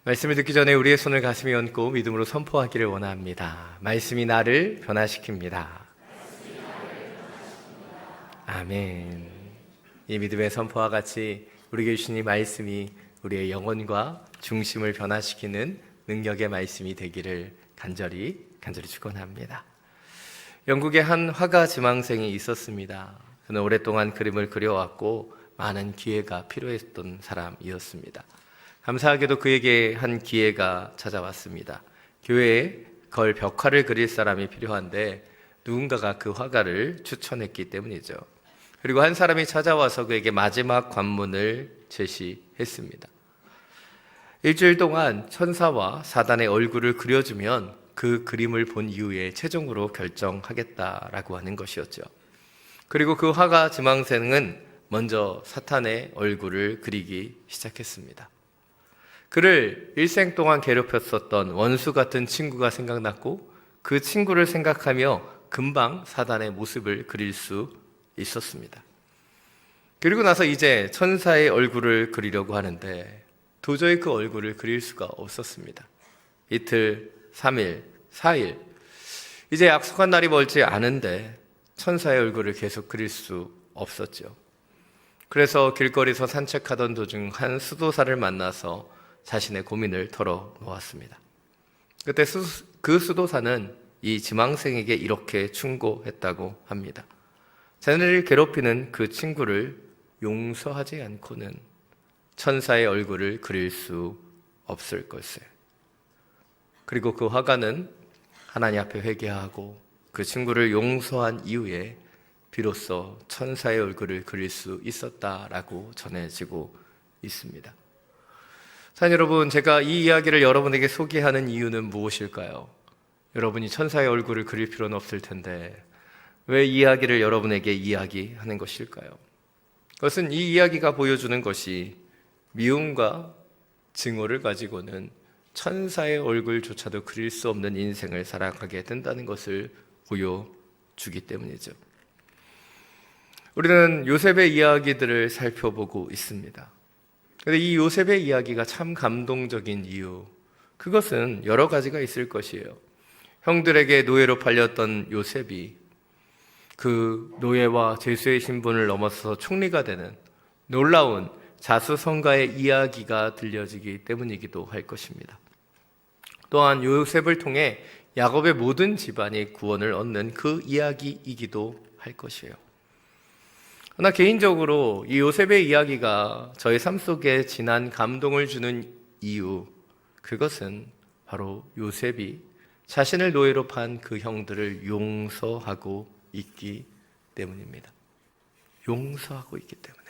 말씀을 듣기 전에 우리의 손을 가슴에 얹고 믿음으로 선포하기를 원합니다. 말씀이 나를 변화시킵니다. 아멘. 이 믿음의 선포와 같이 우리에게 주신 이 말씀이 우리의 영혼과 중심을 변화시키는 능력의 말씀이 되기를 간절히 축원합니다. 영국에 한 화가 지망생이 있었습니다. 그는 오랫동안 그림을 그려왔고 많은 기회가 필요했던 사람이었습니다. 감사하게도 그에게 한 기회가 찾아왔습니다. 교회에 걸 벽화를 그릴 사람이 필요한데 누군가가 그 화가를 추천했기 때문이죠. 그리고 한 사람이 찾아와서 그에게 마지막 관문을 제시했습니다. 일주일 동안 천사와 사단의 얼굴을 그려주면 그 그림을 본 이후에 최종으로 결정하겠다라고 하는 것이었죠. 그리고 그 화가 지망생은 먼저 사탄의 얼굴을 그리기 시작했습니다. 그를 일생 동안 괴롭혔었던 원수 같은 친구가 생각났고 그 친구를 생각하며 금방 사단의 모습을 그릴 수 있었습니다. 그리고 나서 이제 천사의 얼굴을 그리려고 하는데 도저히 그 얼굴을 그릴 수가 없었습니다. 이틀, 3일, 4일 이제 약속한 날이 멀지 않은데 천사의 얼굴을 계속 그릴 수 없었죠. 그래서 길거리에서 산책하던 도중 한 수도사를 만나서 자신의 고민을 털어놓았습니다. 그때 그 수도사는 이 지망생에게 이렇게 충고했다고 합니다. 자신을 괴롭히는 그 친구를 용서하지 않고는 천사의 얼굴을 그릴 수 없을 것을. 그리고 그 화가는 하나님 앞에 회개하고 그 친구를 용서한 이후에 비로소 천사의 얼굴을 그릴 수 있었다라고 전해지고 있습니다. 사랑하는 여러분, 제가 이 이야기를 여러분에게 소개하는 이유는 무엇일까요? 여러분이 천사의 얼굴을 그릴 필요는 없을 텐데 왜 이 이야기를 여러분에게 이야기하는 것일까요? 그것은 이 이야기가 보여주는 것이 미움과 증오를 가지고는 천사의 얼굴조차도 그릴 수 없는 인생을 살아가게 된다는 것을 보여주기 때문이죠. 우리는 요셉의 이야기들을 살펴보고 있습니다. 그런데 이 요셉의 이야기가 참 감동적인 이유, 그것은 여러 가지가 있을 것이에요. 형들에게 노예로 팔렸던 요셉이 그 노예와 죄수의 신분을 넘어서 총리가 되는 놀라운 자수성가의 이야기가 들려지기 때문이기도 할 것입니다. 또한 요셉을 통해 야곱의 모든 집안이 구원을 얻는 그 이야기이기도 할 것이에요. 그러나 개인적으로 이 요셉의 이야기가 저의 삶 속에 진한 감동을 주는 이유, 그것은 바로 요셉이 자신을 노예로 판 그 형들을 용서하고 있기 때문입니다. 용서하고 있기 때문에.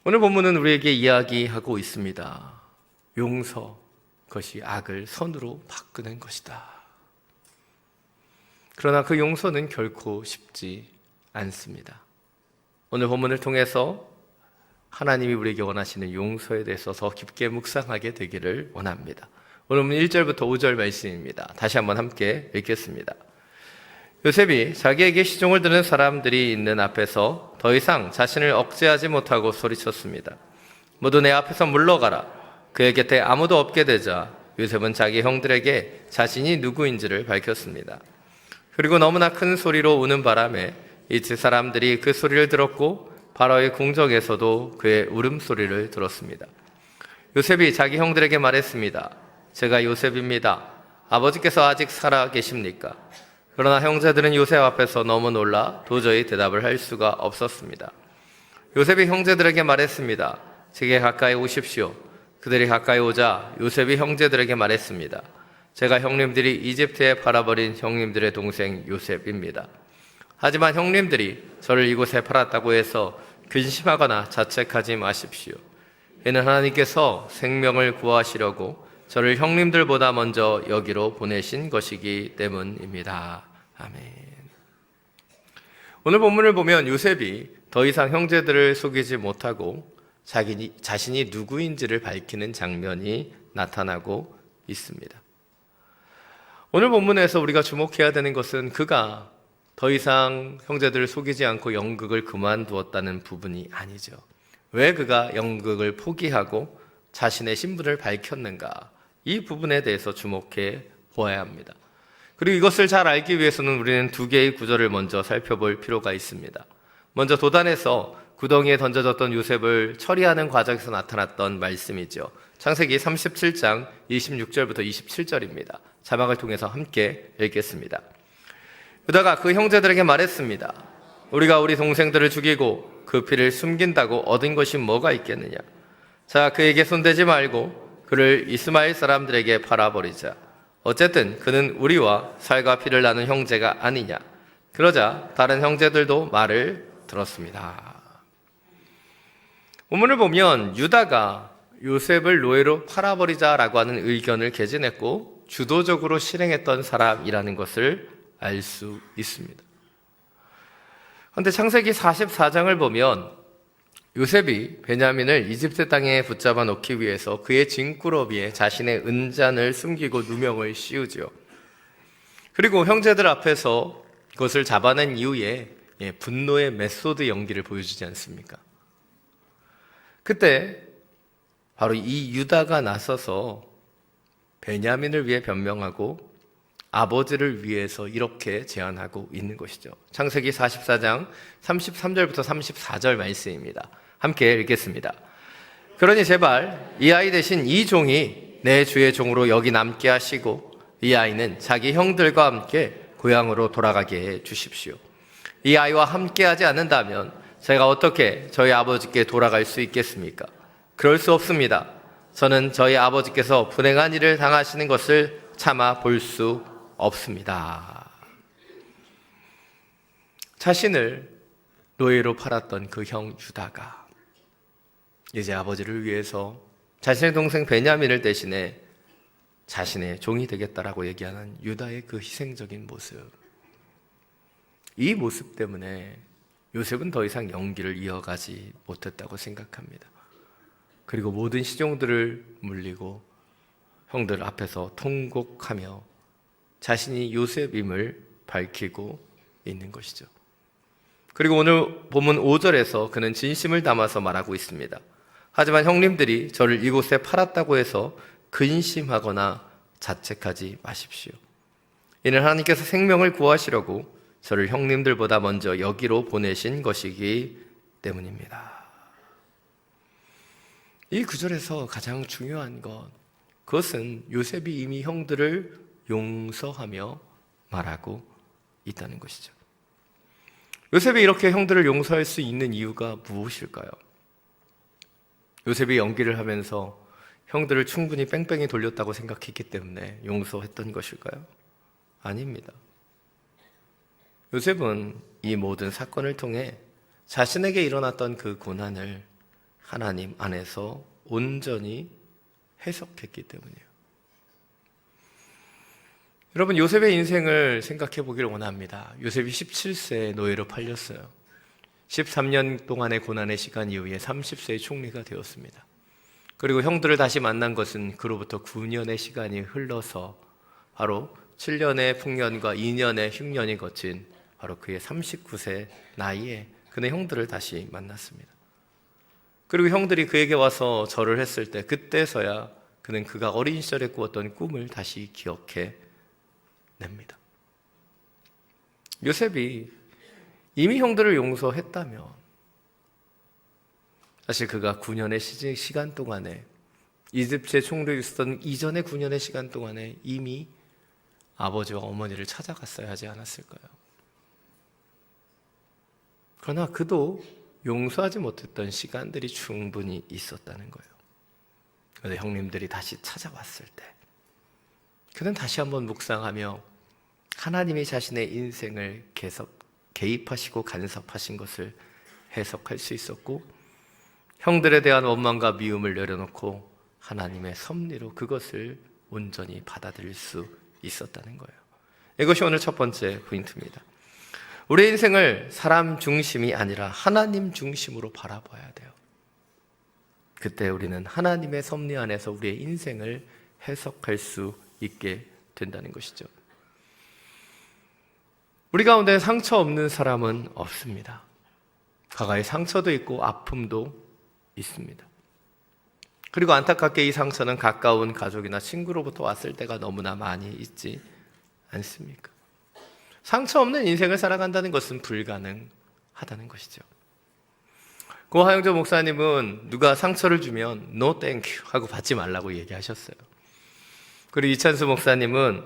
오늘 본문은 우리에게 이야기하고 있습니다. 용서, 그것이 악을 선으로 바꾸는 것이다. 그러나 그 용서는 결코 쉽지 않습니다. 오늘 본문을 통해서 하나님이 우리에게 원하시는 용서에 대해서 더 깊게 묵상하게 되기를 원합니다. 오늘 본문 1절부터 5절 말씀입니다. 다시 한번 함께 읽겠습니다. 요셉이 자기에게 시종을 드는 사람들이 있는 앞에서 더 이상 자신을 억제하지 못하고 소리쳤습니다. 모두 내 앞에서 물러가라. 그의 곁에 아무도 없게 되자 요셉은 자기 형들에게 자신이 누구인지를 밝혔습니다. 그리고 너무나 큰 소리로 우는 바람에 이집 사람들이 그 소리를 들었고 바로의 궁정에서도 그의 울음소리를 들었습니다. 요셉이 자기 형들에게 말했습니다. 제가 요셉입니다. 아버지께서 아직 살아 계십니까? 그러나 형제들은 요셉 앞에서 너무 놀라 도저히 대답을 할 수가 없었습니다. 요셉이 형제들에게 말했습니다. 제게 가까이 오십시오. 그들이 가까이 오자 요셉이 형제들에게 말했습니다. 제가 형님들이 이집트에 팔아버린 형님들의 동생 요셉입니다. 하지만 형님들이 저를 이곳에 팔았다고 해서 근심하거나 자책하지 마십시오. 이는 하나님께서 생명을 구하시려고 저를 형님들보다 먼저 여기로 보내신 것이기 때문입니다. 아멘. 오늘 본문을 보면 요셉이 더 이상 형제들을 속이지 못하고 자신이 누구인지를 밝히는 장면이 나타나고 있습니다. 오늘 본문에서 우리가 주목해야 되는 것은 그가 더 이상 형제들을 속이지 않고 연극을 그만두었다는 부분이 아니죠. 왜 그가 연극을 포기하고 자신의 신분을 밝혔는가? 이 부분에 대해서 주목해 보아야 합니다. 그리고 이것을 잘 알기 위해서는 우리는 두 개의 구절을 먼저 살펴볼 필요가 있습니다. 먼저 도단에서 구덩이에 던져졌던 요셉을 처리하는 과정에서 나타났던 말씀이죠. 창세기 37장 26절부터 27절입니다. 자막을 통해서 함께 읽겠습니다. 유다가 그 형제들에게 말했습니다. 우리가 우리 동생들을 죽이고 그 피를 숨긴다고 얻은 것이 뭐가 있겠느냐? 자, 그에게 손대지 말고 그를 이스마엘 사람들에게 팔아버리자. 어쨌든 그는 우리와 살과 피를 나눈 형제가 아니냐. 그러자 다른 형제들도 말을 들었습니다. 본문을 보면 유다가 요셉을 노예로 팔아버리자라고 하는 의견을 개진했고 주도적으로 실행했던 사람이라는 것을 알 수 있습니다. 그런데 창세기 44장을 보면 요셉이 베냐민을 이집트 땅에 붙잡아 놓기 위해서 그의 진꾸러미에 자신의 은잔을 숨기고 누명을 씌우죠. 그리고 형제들 앞에서 그것을 잡아낸 이후에 분노의 메소드 연기를 보여주지 않습니까? 그때 바로 이 유다가 나서서 베냐민을 위해 변명하고 아버지를 위해서 이렇게 제안하고 있는 것이죠. 창세기 44장 33절부터 34절 말씀입니다. 함께 읽겠습니다. 그러니 제발 이 아이 대신 이 종이 내 주의 종으로 여기 남게 하시고 이 아이는 자기 형들과 함께 고향으로 돌아가게 해 주십시오. 이 아이와 함께 하지 않는다면 제가 어떻게 저희 아버지께 돌아갈 수 있겠습니까? 그럴 수 없습니다. 저는 저희 아버지께서 불행한 일을 당하시는 것을 참아 볼 수 없습니다. 자신을 노예로 팔았던 그 형 유다가 이제 아버지를 위해서 자신의 동생 베냐민을 대신해 자신의 종이 되겠다라고 얘기하는 유다의 그 희생적인 모습. 이 모습 때문에 요셉은 더 이상 연기를 이어가지 못했다고 생각합니다. 그리고 모든 시종들을 물리고 형들 앞에서 통곡하며 자신이 요셉임을 밝히고 있는 것이죠. 그리고 오늘 본문 5절에서 그는 진심을 담아서 말하고 있습니다. 하지만 형님들이 저를 이곳에 팔았다고 해서 근심하거나 자책하지 마십시오. 이는 하나님께서 생명을 구하시려고 저를 형님들보다 먼저 여기로 보내신 것이기 때문입니다. 이 구절에서 가장 중요한 것, 그것은 요셉이 이미 형들을 용서하며 말하고 있다는 것이죠. 요셉이 이렇게 형들을 용서할 수 있는 이유가 무엇일까요? 요셉이 연기를 하면서 형들을 충분히 뺑뺑이 돌렸다고 생각했기 때문에 용서했던 것일까요? 아닙니다. 요셉은 이 모든 사건을 통해 자신에게 일어났던 그 고난을 하나님 안에서 온전히 해석했기 때문이에요. 여러분, 요셉의 인생을 생각해 보기를 원합니다. 요셉이 17세에 노예로 팔렸어요. 13년 동안의 고난의 시간 이후에 30세의 총리가 되었습니다. 그리고 형들을 다시 만난 것은 그로부터 9년의 시간이 흘러서 바로 7년의 풍년과 2년의 흉년이 거친 바로 그의 39세 나이에 그는 형들을 다시 만났습니다. 그리고 형들이 그에게 와서 절을 했을 때 그때서야 그는 그가 어린 시절에 꾸었던 꿈을 다시 기억해 냅니다. 요셉이 이미 형들을 용서했다면 사실 그가 9년의 시간 동안에 이집트의 총리로 있었던 이전의 9년의 시간 동안에 이미 아버지와 어머니를 찾아갔어야 하지 않았을까요? 그러나 그도 용서하지 못했던 시간들이 충분히 있었다는 거예요. 그런데 형님들이 다시 찾아왔을 때 그는 다시 한번 묵상하며 하나님이 자신의 인생을 계속 개입하시고 간섭하신 것을 해석할 수 있었고, 형들에 대한 원망과 미움을 내려놓고 하나님의 섭리로 그것을 온전히 받아들일 수 있었다는 거예요. 이것이 오늘 첫 번째 포인트입니다. 우리의 인생을 사람 중심이 아니라 하나님 중심으로 바라봐야 돼요. 그때 우리는 하나님의 섭리 안에서 우리의 인생을 해석할 수 있게 된다는 것이죠. 우리 가운데 상처 없는 사람은 없습니다. 과거의 상처도 있고 아픔도 있습니다. 그리고 안타깝게 이 상처는 가까운 가족이나 친구로부터 왔을 때가 너무나 많이 있지 않습니까? 상처 없는 인생을 살아간다는 것은 불가능하다는 것이죠. 고 하영조 목사님은 누가 상처를 주면 No thank you 하고 받지 말라고 얘기하셨어요. 그리고 이찬수 목사님은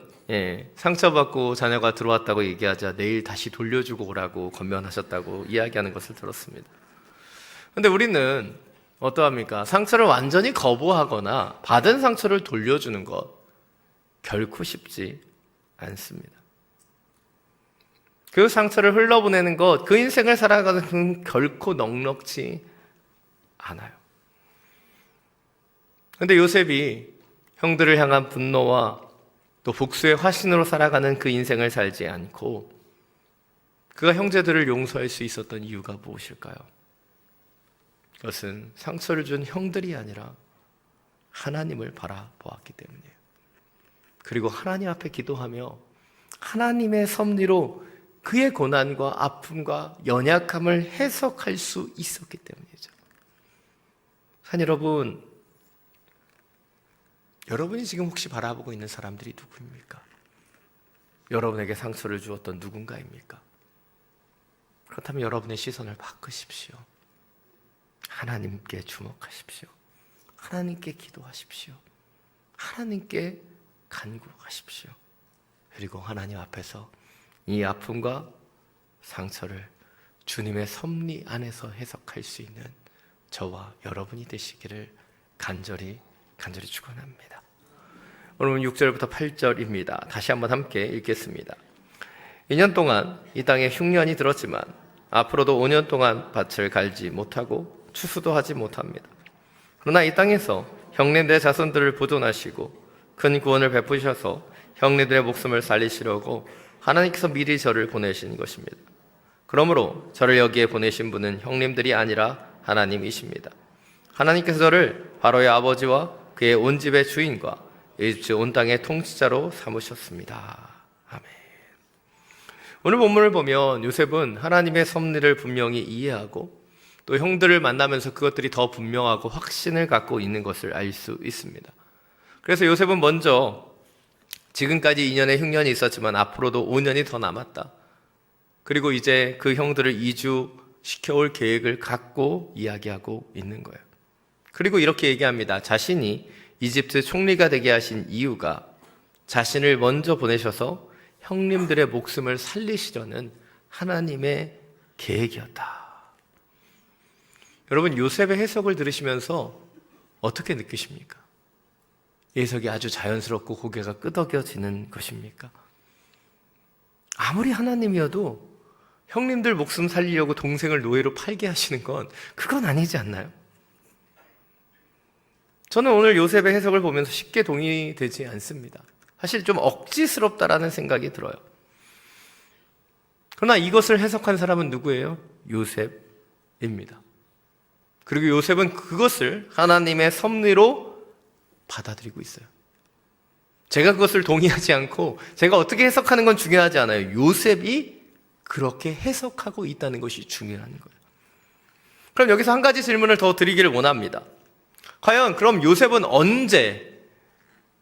상처받고 자녀가 들어왔다고 얘기하자 내일 다시 돌려주고 오라고 권면하셨다고 이야기하는 것을 들었습니다. 그런데 우리는 어떠합니까? 상처를 완전히 거부하거나 받은 상처를 돌려주는 것 결코 쉽지 않습니다. 그 상처를 흘러보내는 것, 그 인생을 살아가는 건 결코 넉넉지 않아요. 그런데 요셉이 형들을 향한 분노와 또 복수의 화신으로 살아가는 그 인생을 살지 않고 그가 형제들을 용서할 수 있었던 이유가 무엇일까요? 그것은 상처를 준 형들이 아니라 하나님을 바라보았기 때문이에요. 그리고 하나님 앞에 기도하며 하나님의 섭리로 그의 고난과 아픔과 연약함을 해석할 수 있었기 때문이죠. 산 여러분, 여러분이 지금 혹시 바라보고 있는 사람들이 누구입니까? 여러분에게 상처를 주었던 누군가입니까? 그렇다면 여러분의 시선을 바꾸십시오. 하나님께 주목하십시오. 하나님께 기도하십시오. 하나님께 간구하십시오. 그리고 하나님 앞에서 이 아픔과 상처를 주님의 섭리 안에서 해석할 수 있는 저와 여러분이 되시기를 간절히 축원합니다. 오늘은 6절부터 8절입니다. 다시 한번 함께 읽겠습니다. 2년 동안 이 땅에 흉년이 들었지만 앞으로도 5년 동안 밭을 갈지 못하고 추수도 하지 못합니다. 그러나 이 땅에서 형님들의 자손들을 보존하시고 큰 구원을 베푸셔서 형님들의 목숨을 살리시려고 하나님께서 미리 저를 보내신 것입니다. 그러므로 저를 여기에 보내신 분은 형님들이 아니라 하나님이십니다. 하나님께서 저를 바로의 아버지와 그의 온 집의 주인과 이집트 온 땅의 통치자로 삼으셨습니다. 아멘. 오늘 본문을 보면 요셉은 하나님의 섭리를 분명히 이해하고 또 형들을 만나면서 그것들이 더 분명하고 확신을 갖고 있는 것을 알 수 있습니다. 그래서 요셉은 먼저 지금까지 2년의 흉년이 있었지만 앞으로도 5년이 더 남았다. 그리고 이제 그 형들을 이주시켜올 계획을 갖고 이야기하고 있는 거예요. 그리고 이렇게 얘기합니다. 자신이 이집트 총리가 되게 하신 이유가 자신을 먼저 보내셔서 형님들의 목숨을 살리시려는 하나님의 계획이었다. 여러분, 요셉의 해석을 들으시면서 어떻게 느끼십니까? 해석이 아주 자연스럽고 고개가 끄덕여지는 것입니까? 아무리 하나님이어도 형님들 목숨 살리려고 동생을 노예로 팔게 하시는 건 그건 아니지 않나요? 저는 오늘 요셉의 해석을 보면서 쉽게 동의되지 않습니다. 사실 좀 억지스럽다라는 생각이 들어요. 그러나 이것을 해석한 사람은 누구예요? 요셉입니다. 그리고 요셉은 그것을 하나님의 섭리로 받아들이고 있어요. 제가 그것을 동의하지 않고 제가 어떻게 해석하는 건 중요하지 않아요. 요셉이 그렇게 해석하고 있다는 것이 중요한 거예요. 그럼 여기서 한 가지 질문을 더 드리기를 원합니다. 과연 그럼 요셉은 언제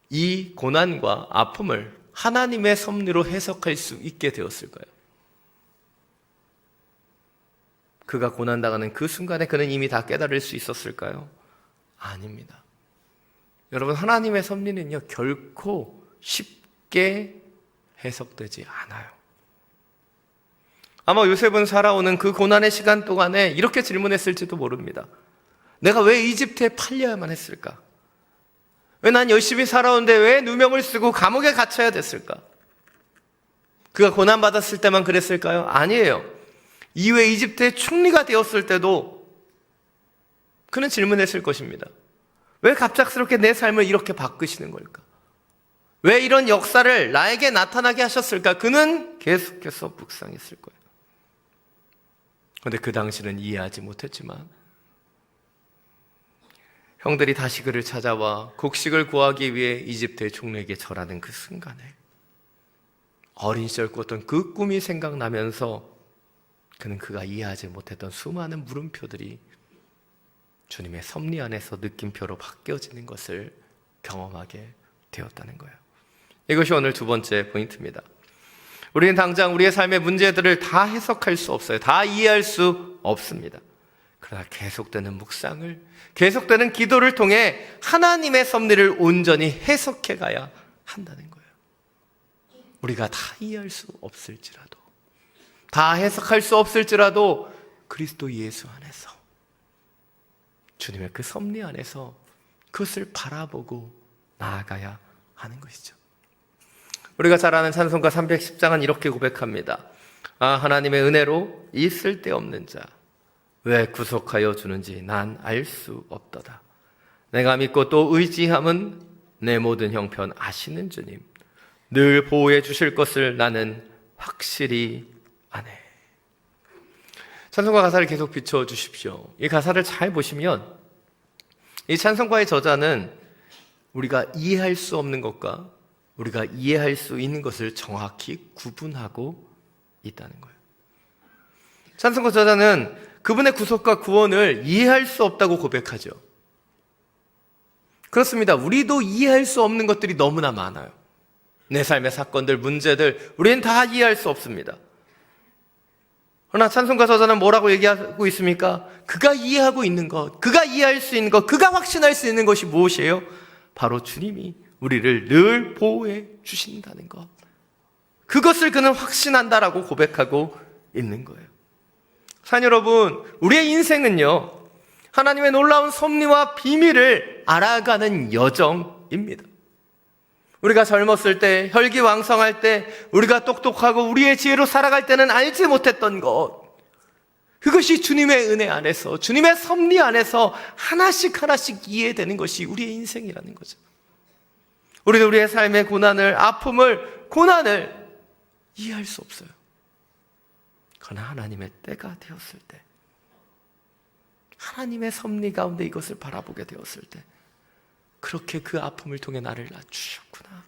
이 고난과 아픔을 하나님의 섭리로 해석할 수 있게 되었을까요? 그가 고난당하는 그 순간에 그는 이미 다 깨달을 수 있었을까요? 아닙니다. 여러분, 하나님의 섭리는요, 결코 쉽게 해석되지 않아요. 아마 요셉은 살아오는 그 고난의 시간 동안에 이렇게 질문했을지도 모릅니다. 내가 왜 이집트에 팔려야만 했을까? 왜 난 열심히 살아오는데 왜 누명을 쓰고 감옥에 갇혀야 됐을까? 그가 고난받았을 때만 그랬을까요? 아니에요. 이후에 이집트의 총리가 되었을 때도 그는 질문했을 것입니다. 왜 갑작스럽게 내 삶을 이렇게 바꾸시는 걸까? 왜 이런 역사를 나에게 나타나게 하셨을까? 그는 계속해서 묵상했을 거예요. 그런데 그 당시는 이해하지 못했지만 형들이 다시 그를 찾아와 곡식을 구하기 위해 이집트의 총리에게 절하는 그 순간에 어린 시절 꾸었던 그 꿈이 생각나면서 그는 그가 이해하지 못했던 수많은 물음표들이 주님의 섭리 안에서 느낌표로 바뀌어지는 것을 경험하게 되었다는 거예요. 이것이 오늘 두 번째 포인트입니다. 우리는 당장 우리의 삶의 문제들을 다 해석할 수 없어요. 다 이해할 수 없습니다. 그러나 계속되는 묵상을, 계속되는 기도를 통해 하나님의 섭리를 온전히 해석해 가야 한다는 거예요. 우리가 다 이해할 수 없을지라도, 다 해석할 수 없을지라도 그리스도 예수 안에서, 주님의 그 섭리 안에서 그것을 바라보고 나아가야 하는 것이죠. 우리가 잘 아는 찬송가 310장은 이렇게 고백합니다. 아, 하나님의 은혜로 이 쓸데없는 자 왜 구속하여 주는지 난 알 수 없도다. 내가 믿고 또 의지함은 내 모든 형편 아시는 주님, 늘 보호해 주실 것을 나는 확실히 아네. 찬송가 가사를 계속 비춰주십시오. 이 가사를 잘 보시면 이 찬송가의 저자는 우리가 이해할 수 없는 것과 우리가 이해할 수 있는 것을 정확히 구분하고 있다는 거예요. 찬송가 저자는 그분의 구속과 구원을 이해할 수 없다고 고백하죠. 그렇습니다. 우리도 이해할 수 없는 것들이 너무나 많아요. 내 삶의 사건들, 문제들, 우리는 다 이해할 수 없습니다. 그러나 찬송가 저자는 뭐라고 얘기하고 있습니까? 그가 이해하고 있는 것, 그가 이해할 수 있는 것, 그가 확신할 수 있는 것이 무엇이에요? 바로 주님이 우리를 늘 보호해 주신다는 것. 그것을 그는 확신한다라고 고백하고 있는 거예요. 사랑 여러분, 우리의 인생은요, 하나님의 놀라운 섭리와 비밀을 알아가는 여정입니다. 우리가 젊었을 때, 혈기왕성할 때, 우리가 똑똑하고 우리의 지혜로 살아갈 때는 알지 못했던 것, 그것이 주님의 은혜 안에서, 주님의 섭리 안에서 하나씩 하나씩 이해되는 것이 우리의 인생이라는 거죠. 우리는 우리의 삶의 고난을, 아픔을, 고난을 이해할 수 없어요. 그러나 하나님의 때가 되었을 때, 하나님의 섭리 가운데 이것을 바라보게 되었을 때, 그렇게 그 아픔을 통해 나를 낮추셨구나,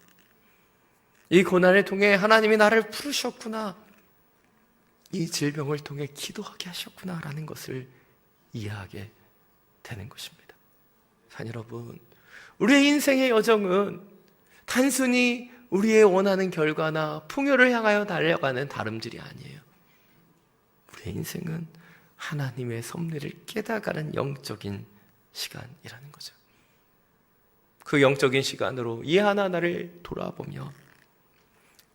이 고난을 통해 하나님이 나를 부르셨구나, 이 질병을 통해 기도하게 하셨구나 라는 것을 이해하게 되는 것입니다. 사랑 여러분, 우리의 인생의 여정은 단순히 우리의 원하는 결과나 풍요를 향하여 달려가는 다름질이 아니에요. 우리의 인생은 하나님의 섭리를 깨닫는 영적인 시간이라는 거죠. 그 영적인 시간으로 이 하나하나를 돌아보며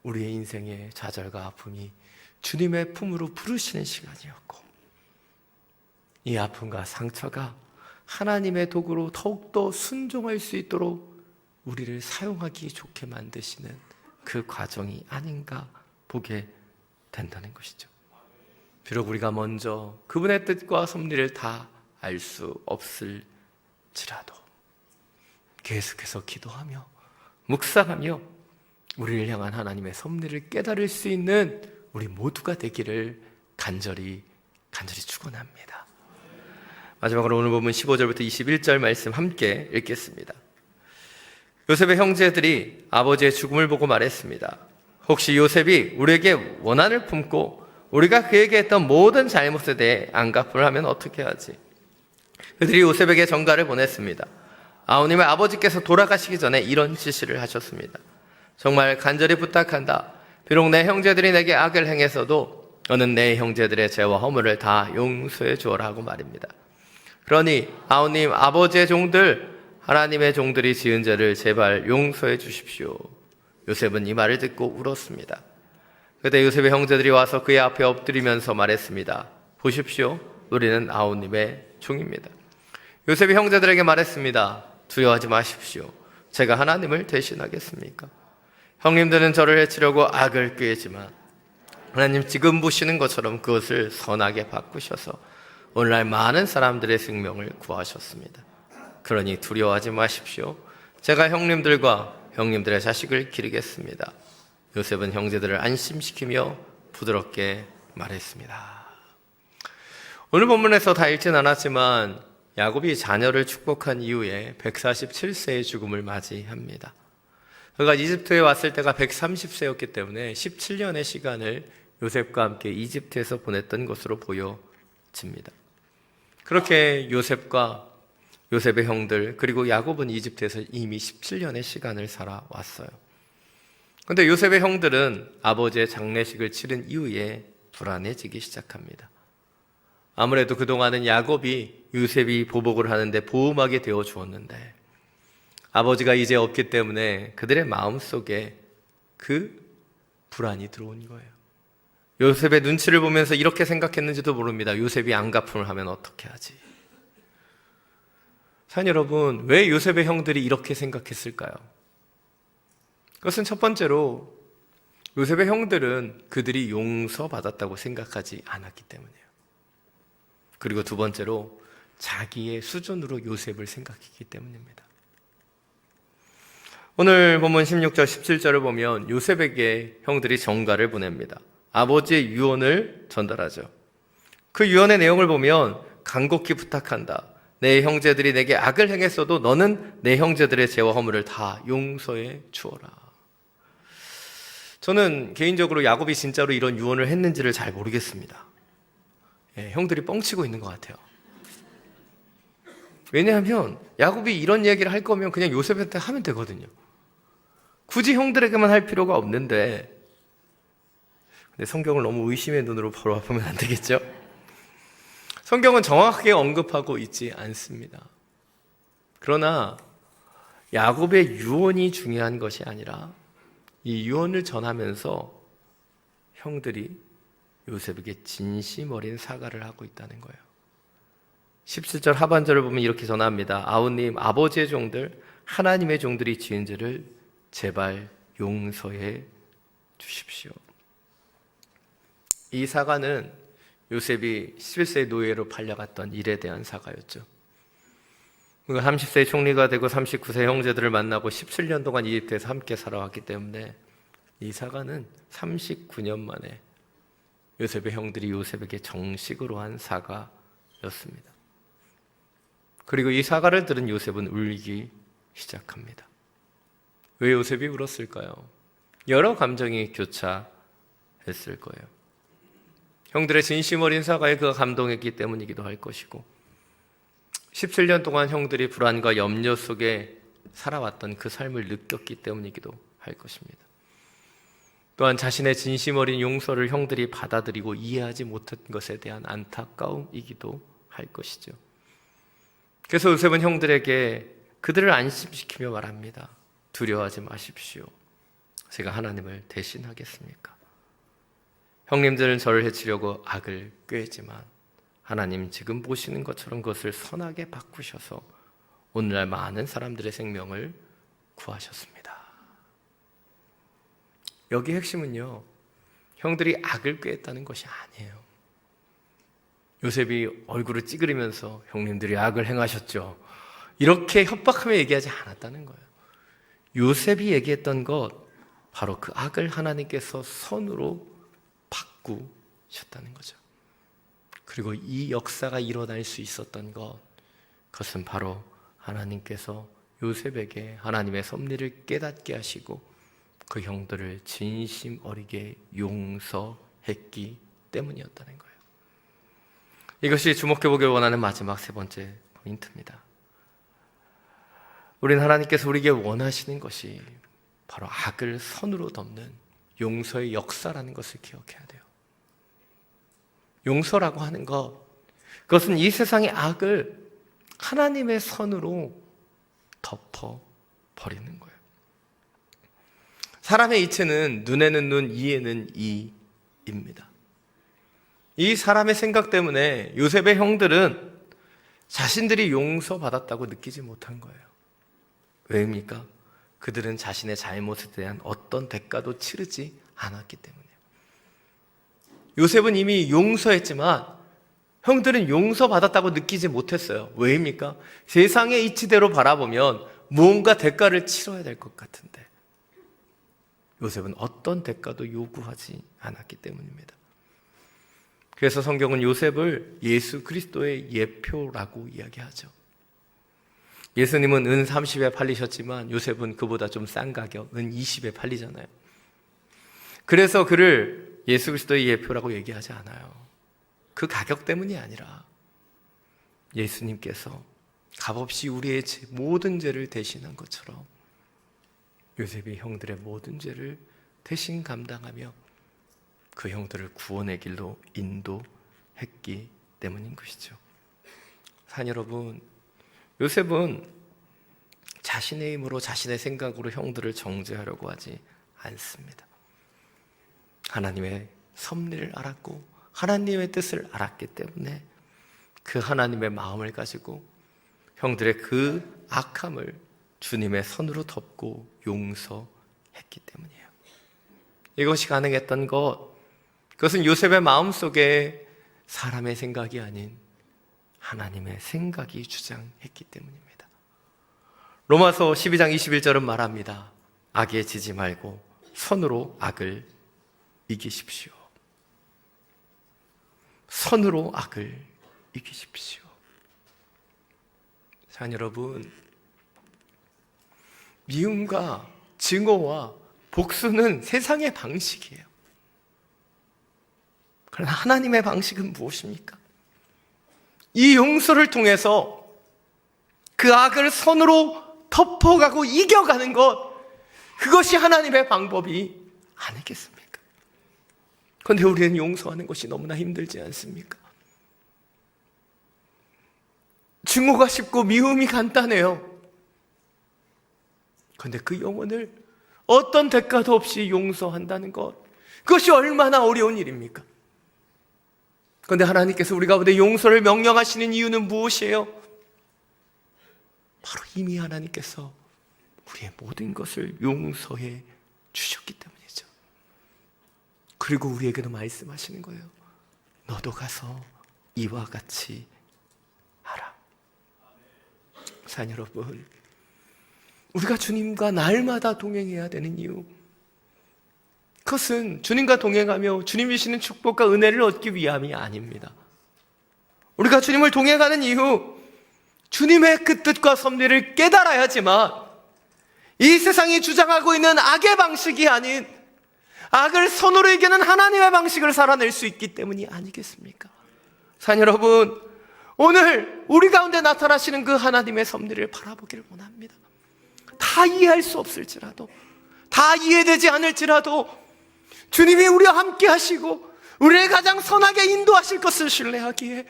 우리의 인생의 좌절과 아픔이 주님의 품으로 부르시는 시간이었고, 이 아픔과 상처가 하나님의 도구로 더욱더 순종할 수 있도록 우리를 사용하기 좋게 만드시는 그 과정이 아닌가 보게 된다는 것이죠. 비록 우리가 먼저 그분의 뜻과 섭리를 다 알 수 없을지라도 계속해서 기도하며 묵상하며 우리를 향한 하나님의 섭리를 깨달을 수 있는 우리 모두가 되기를 간절히 축원합니다. 마지막으로 오늘 본문 15절부터 21절 말씀 함께 읽겠습니다. 요셉의 형제들이 아버지의 죽음을 보고 말했습니다. 혹시 요셉이 우리에게 원한을 품고 우리가 그에게 했던 모든 잘못에 대해 안갚을 하면 어떻게 하지? 그들이 요셉에게 전가를 보냈습니다. 아우님의 아버지께서 돌아가시기 전에 이런 지시를 하셨습니다. 정말 간절히 부탁한다. 비록 내 형제들이 내게 악을 행해서도 너는 내 형제들의 죄와 허물을 다 용서해 주어라 하고 말입니다. 그러니 아우님 아버지의 종들, 하나님의 종들이 지은 죄를 제발 용서해 주십시오. 요셉은 이 말을 듣고 울었습니다. 그때 요셉의 형제들이 와서 그의 앞에 엎드리면서 말했습니다. 보십시오, 우리는 아우님의 종입니다. 요셉이 형제들에게 말했습니다. 두려워하지 마십시오. 제가 하나님을 대신하겠습니까? 형님들은 저를 해치려고 악을 꾀지만 하나님 지금 보시는 것처럼 그것을 선하게 바꾸셔서 오늘날 많은 사람들의 생명을 구하셨습니다. 그러니 두려워하지 마십시오. 제가 형님들과 형님들의 자식을 기르겠습니다. 요셉은 형제들을 안심시키며 부드럽게 말했습니다. 오늘 본문에서 다 읽진 않았지만 야곱이 자녀를 축복한 이후에 147세의 죽음을 맞이합니다. 그가 이집트에 왔을 때가 130세였기 때문에 17년의 시간을 요셉과 함께 이집트에서 보냈던 것으로 보여집니다. 그렇게 요셉과 요셉의 형들 그리고 야곱은 이집트에서 이미 17년의 시간을 살아왔어요. 그런데 요셉의 형들은 아버지의 장례식을 치른 이후에 불안해지기 시작합니다. 아무래도 그동안은 야곱이 요셉이 보복을 하는데 보호막이 되어 주었는데 아버지가 이제 없기 때문에 그들의 마음속에 그 불안이 들어온 거예요. 요셉의 눈치를 보면서 이렇게 생각했는지도 모릅니다. 요셉이 안갚음을 하면 어떻게 하지? 사연 여러분, 왜 요셉의 형들이 이렇게 생각했을까요? 그것은 첫 번째로 요셉의 형들은 그들이 용서받았다고 생각하지 않았기 때문이에요. 그리고 두 번째로 자기의 수준으로 요셉을 생각했기 때문입니다. 오늘 본문 16절 17절을 보면 요셉에게 형들이 전가를 보냅니다. 아버지의 유언을 전달하죠. 그 유언의 내용을 보면 간곡히 부탁한다. 내 형제들이 내게 악을 행했어도 너는 내 형제들의 죄와 허물을 다 용서해 주어라. 저는 개인적으로 야곱이 진짜로 이런 유언을 했는지를 잘 모르겠습니다. 형들이 뻥치고 있는 것 같아요. 왜냐하면 야곱이 이런 얘기를 할 거면 그냥 요셉한테 하면 되거든요. 굳이 형들에게만 할 필요가 없는데, 근데 성경을 너무 의심의 눈으로 보면 안 되겠죠? 성경은 정확하게 언급하고 있지 않습니다. 그러나 야곱의 유언이 중요한 것이 아니라 이 유언을 전하면서 형들이 요셉에게 진심 어린 사과를 하고 있다는 거예요. 17절 하반절을 보면 이렇게 전합니다. 아우님, 아버지의 종들, 하나님의 종들이 지은 죄를 제발 용서해 주십시오. 이 사과는 요셉이 11세의 노예로 팔려갔던 일에 대한 사과였죠. 30세의 총리가 되고 39세 형제들을 만나고 17년 동안 이집트에서 함께 살아왔기 때문에 이 사과는 39년 만에 요셉의 형들이 요셉에게 정식으로 한 사과였습니다. 그리고 이 사과를 들은 요셉은 울기 시작합니다. 왜 요셉이 울었을까요? 여러 감정이 교차했을 거예요. 형들의 진심 어린 사과에 그가 감동했기 때문이기도 할 것이고 17년 동안 형들이 불안과 염려 속에 살아왔던 그 삶을 느꼈기 때문이기도 할 것입니다. 또한 자신의 진심 어린 용서를 형들이 받아들이고 이해하지 못한 것에 대한 안타까움이기도 할 것이죠. 그래서 요셉은 형들에게 그들을 안심시키며 말합니다. 두려워하지 마십시오. 제가 하나님을 대신하겠습니까? 형님들은 저를 해치려고 악을 꾀지만 하나님 지금 보시는 것처럼 그것을 선하게 바꾸셔서 오늘날 많은 사람들의 생명을 구하셨습니다. 여기 핵심은요, 형들이 악을 꾀했다는 것이 아니에요. 요셉이 얼굴을 찌그리면서 형님들이 악을 행하셨죠, 이렇게 협박하며 얘기하지 않았다는 거예요. 요셉이 얘기했던 것, 바로 그 악을 하나님께서 선으로 바꾸셨다는 거죠. 그리고 이 역사가 일어날 수 있었던 것, 그것은 바로 하나님께서 요셉에게 하나님의 섭리를 깨닫게 하시고 그 형들을 진심 어리게 용서했기 때문이었다는 거예요. 이것이 주목해보길 원하는 마지막 세 번째 포인트입니다. 우리는 하나님께서 우리에게 원하시는 것이 바로 악을 선으로 덮는 용서의 역사라는 것을 기억해야 돼요. 용서라고 하는 것, 그것은 이 세상의 악을 하나님의 선으로 덮어버리는 거예요. 사람의 이치는 눈에는 눈, 이에는 이입니다. 이 사람의 생각 때문에 요셉의 형들은 자신들이 용서받았다고 느끼지 못한 거예요. 왜입니까? 그들은 자신의 잘못에 대한 어떤 대가도 치르지 않았기 때문이에요. 요셉은 이미 용서했지만 형들은 용서받았다고 느끼지 못했어요. 왜입니까? 세상의 이치대로 바라보면 무언가 대가를 치러야 될 것 같은데 요셉은 어떤 대가도 요구하지 않았기 때문입니다. 그래서 성경은 요셉을 예수 그리스도의 예표라고 이야기하죠. 예수님은 은 30에 팔리셨지만 요셉은 그보다 좀 싼 가격, 은 20에 팔리잖아요. 그래서 그를 예수 그리스도의 예표라고 얘기하지 않아요. 그 가격 때문이 아니라 예수님께서 값없이 우리의 모든 죄를 대신한 것처럼 요셉이 형들의 모든 죄를 대신 감당하며 그 형들을 구원의 길로 인도했기 때문인 것이죠. 사랑 여러분, 요셉은 자신의 힘으로 자신의 생각으로 형들을 정죄하려고 하지 않습니다. 하나님의 섭리를 알았고 하나님의 뜻을 알았기 때문에 그 하나님의 마음을 가지고 형들의 그 악함을 주님의 선으로 덮고 용서했기 때문이에요. 이것이 가능했던 그것은 요셉의 마음속에 사람의 생각이 아닌 하나님의 생각이 주장했기 때문입니다. 로마서 12장 21절은 말합니다. 악에 지지 말고 선으로 악을 이기십시오. 선으로 악을 이기십시오. 자, 여러분, 미움과 증오와 복수는 세상의 방식이에요. 그러나 하나님의 방식은 무엇입니까? 이 용서를 통해서 그 악을 선으로 덮어가고 이겨가는 그것이 하나님의 방법이 아니겠습니까? 그런데 우리는 용서하는 것이 너무나 힘들지 않습니까? 증오가 쉽고 미움이 간단해요. 그런데 그 영혼을 어떤 대가도 없이 용서한다는 그것이 얼마나 어려운 일입니까? 그런데 하나님께서 우리 가운데 용서를 명령하시는 이유는 무엇이에요? 바로 이미 하나님께서 우리의 모든 것을 용서해 주셨기 때문이죠. 그리고 우리에게도 말씀하시는 거예요. 너도 가서 이와 같이 하라. 사랑 여러분, 우리가 주님과 날마다 동행해야 되는 이유, 그것은 주님과 동행하며 주님이 주시는 축복과 은혜를 얻기 위함이 아닙니다. 우리가 주님을 동행하는 이유, 주님의 그 뜻과 섭리를 깨달아야지만 이 세상이 주장하고 있는 악의 방식이 아닌 악을 선으로 이기는 하나님의 방식을 살아낼 수 있기 때문이 아니겠습니까? 사랑 여러분, 오늘 우리 가운데 나타나시는 그 하나님의 섭리를 바라보기를 원합니다. 다 이해할 수 없을지라도, 다 이해되지 않을지라도 주님이 우리와 함께 하시고 우리를 가장 선하게 인도하실 것을 신뢰하기에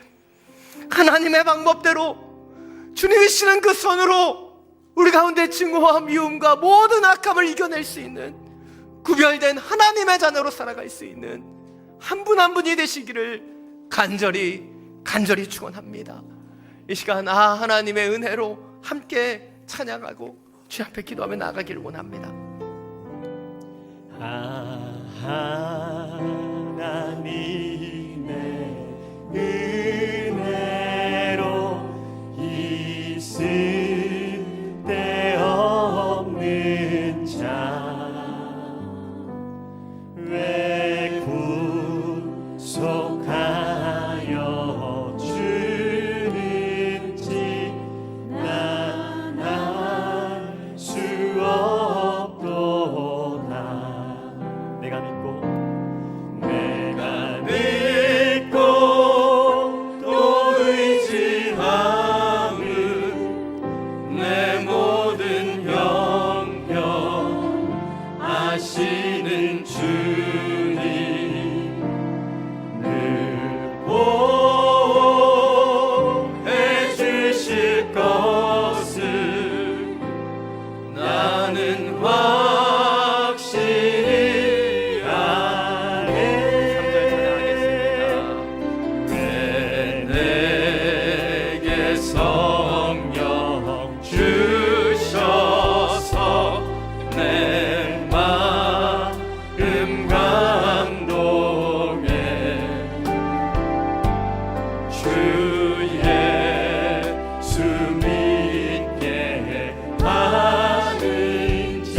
하나님의 방법대로 주님이 시는 그 선으로 우리 가운데 증오와 미움과 모든 악함을 이겨낼 수 있는 구별된 하나님의 자녀로 살아갈 수 있는 한 분 한 분이 되시기를 간절히 축원합니다. 이 시간 하나님의 은혜로 함께 찬양하고 주 앞에 기도하며 나아가기를 원합니다. 하나님의 은혜로 있을 데 없는 자 왜 구속하여 주는지 난 알 수 없도다. 내가 믿고 또 의지함은 내 모든 형편 아시는 주님 늘 보호해 주실 것을 나는 확실히 아네. 왜 내게 성령 주셔서 내 마음 감동해 주 예수 믿게 하는지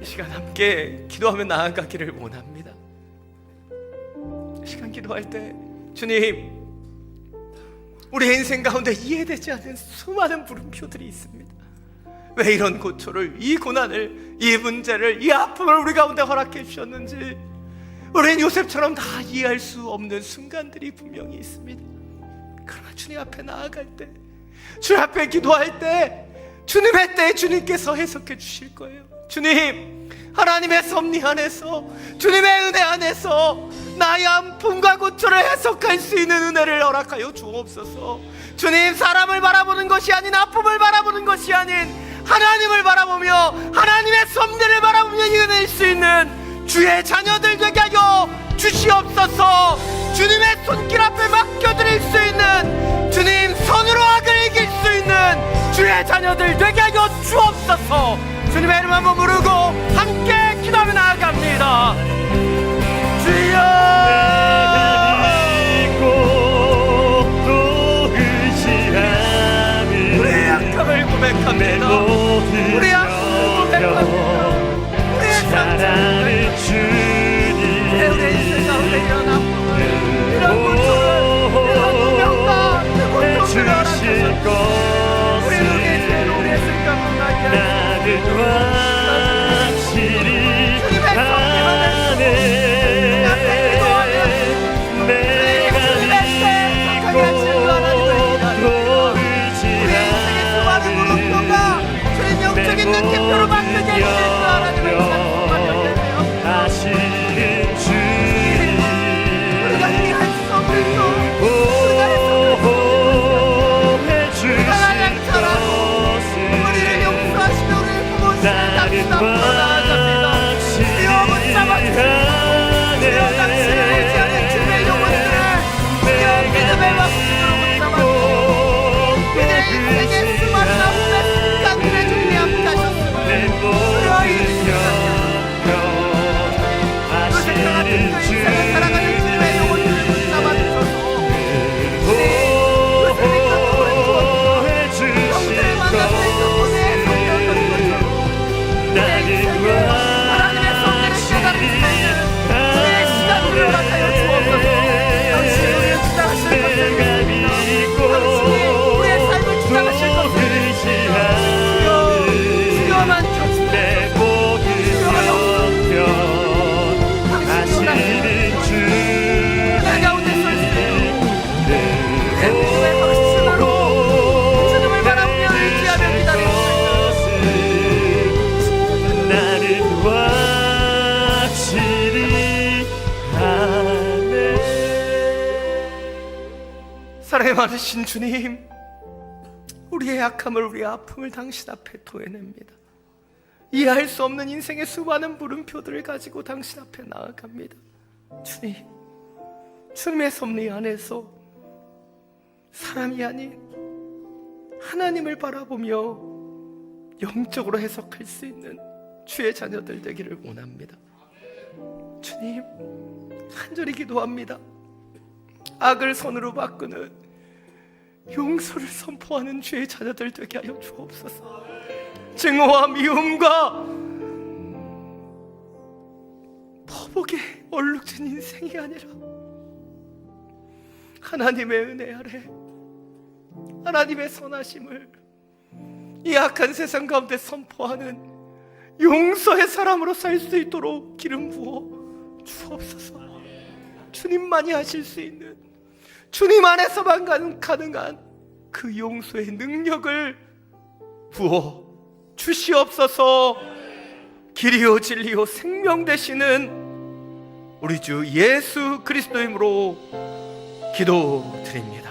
이 시간 함께 기도하며 나아가기를 원합니다. 이 시간 기도할 때 주님, 우리의 인생 가운데 이해되지 않는 수많은 물음표들이 있습니다. 왜 이런 고초를, 이 고난을, 이 문제를, 이 아픔을 우리 가운데 허락해 주셨는지 우리는 요셉처럼 다 이해할 수 없는 순간들이 분명히 있습니다. 그러나 주님 앞에 나아갈 때, 주님 앞에 기도할 때 주님의 때에 주님께서 해석해 주실 거예요. 주님, 하나님의 섭리 안에서, 주님의 은혜 안에서 나의 아픔과 고초를 해석할 수 있는 은혜를 허락하여 주옵소서. 주님, 사람을 바라보는 것이 아닌, 아픔을 바라보는 것이 아닌 하나님을 바라보며 하나님의 섭리를 바라보며 이겨낼 수 있는 주의 자녀들 되게 하여 주시옵소서. 주님의 손길 앞에 맡겨드릴 수 있는, 주님 손으로 악을 이길 수 있는 주의 자녀들 되게 하여 주옵소서. 주님의 이름 한번 부르고 함께 기도하며 나아갑니다. 주여, 우리의 약함을 고백합니다. 우리의 약함을 고백합니다. 우리의 상처를 주님, 우리의 인생 가운데 이런 아픔을, 이런 고통을, 이런 무명과 그 고통을 허락하셨습니다. 우리는 우리의 죄로, 우리의 생각으로 나의 느낌표로 바뀌게 해주실 줄 하나님을 찬송하며 아시는 주님, 우리가 이해할 수 없는 것, 우리가 해석할 수 없는 것, 우리를 용서하시며 우리를 부모시며 당신 앞으로 나아갑니다. 주여 붙잡아주시고, 주여 당신을 의지하는 주의 영혼들을 주여 믿음의 박수로 붙잡아주시고, 그들의 인생의 수많은 아픔의 순간들에 주님이 함께하셨습니다. 사랑이 많으신 주님, 우리의 약함을, 우리의 아픔을 당신 앞에 토해냅니다. 이해할 수 없는 인생의 수많은 물음표들을 가지고 당신 앞에 나아갑니다. 주님, 주님의 섭리 안에서 사람이 아닌 하나님을 바라보며 영적으로 해석할 수 있는 주의 자녀들 되기를 원합니다. 주님, 간절히 기도합니다. 악을 선으로 바꾸는 용서를 선포하는 주의 자녀들 되게 하여 주옵소서. 증오와 미움과 포복에 얼룩진 인생이 아니라 하나님의 은혜 아래 하나님의 선하심을 이 악한 세상 가운데 선포하는 용서의 사람으로 살 수 있도록 기름 부어 주옵소서. 주님만이 하실 수 있는, 주님 안에서만 가능한 그 용서의 능력을 부어 주시옵소서. 길이요 진리요 생명 되시는 우리 주 예수 그리스도의 이름으로 기도드립니다.